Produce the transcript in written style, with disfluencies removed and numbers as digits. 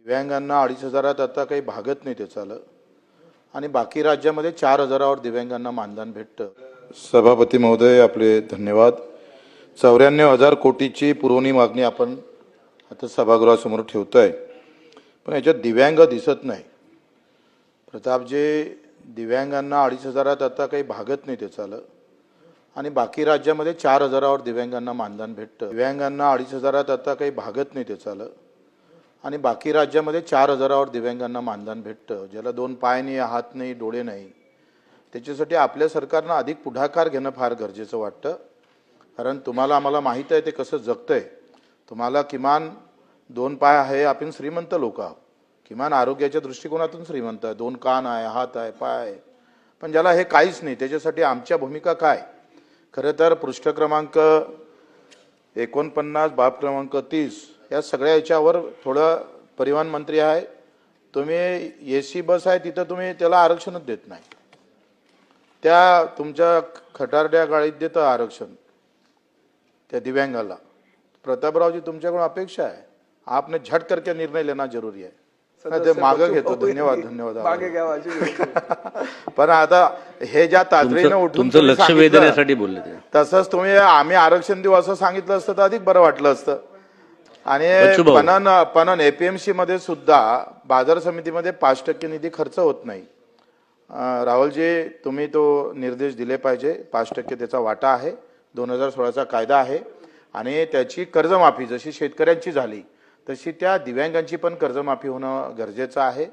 दिव्यांगांना 2,500 आता काही भागत नाही त्याचं आणि बाकी राज्यामध्ये 4,000 दिव्यांगांना मानधन भेटतं। सभापती महोदय आपले धन्यवाद। 94,000 कोटीची पुरवणी मागणी आपण आता सभागृहासमोर ठेवतोय, पण याच्यात दिव्यांग दिसत नाही। प्रतापजी, दिव्यांगांना 2,500 आता काही भागत नाही त्याचं आणि बाकी राज्यामध्ये 4,000 दिव्यांगांना मानधन भेटतं। दिव्यांगांना 2,500 आता काही भागत नाही त्याचं आणि बाकी राज्यामध्ये 4,000 दिव्यांगांना मानधन भेटतं। ज्याला 2 पाय नाही, हात नाही, डोळे नाही, त्याच्यासाठी आपल्या सरकारनं अधिक पुढाकार घेणं फार गरजेचं वाटतं। कारण तुम्हाला आम्हाला माहित आहे ते कसं जगतंय। तुम्हाला किमान 2 पाय आहे, आपण श्रीमंत लोक आहोत, किमान आरोग्याच्या दृष्टिकोनातून श्रीमंत आहे। 2 कान आहे, हात आहे, पाय आहे, पण ज्याला हे काहीच नाही, त्याच्यासाठी आमच्या भूमिका काय? खरं तर पृष्ठ क्रमांक 49 बाब क्रमांक 30 या सगळ्या याच्यावर थोडं परिवहन मंत्री आहे, तुम्ही एसी बस आहे तिथं तुम्ही त्याला आरक्षणच देत नाही। त्या तुमच्या खटारड्या गाडीत देतं आरक्षण त्या दिव्यांगाला। प्रतापरावजी, तुमच्याकडून अपेक्षा आहे, आपने झट करके निर्णय लेना जरूरी आहे। ते मागं घेतो। धन्यवाद धन्यवाद। पण आता हे ज्या तातडीनं उठून तुमचं लक्ष वेधण्यासाठी बोलले ते, तसंच तुम्ही आम्ही आरक्षण देऊ असं सांगितलं असतं तर अधिक बरं वाटलं असतं। आणि पणन एपीएमसी मध्ये सुद्धा बाजार समितीमध्ये 5% निधी खर्च होत नाही। राहुलजी, तुम्ही तो निर्देश दिले पाहिजे। 5% त्याचा वाटा आहे, 2016चा कायदा आहे आणि त्याची कर्जमाफी जशी शेतकऱ्यांची झाली तशी त्या दिव्यांगांची पण कर्जमाफी होणं गरजेचं आहे।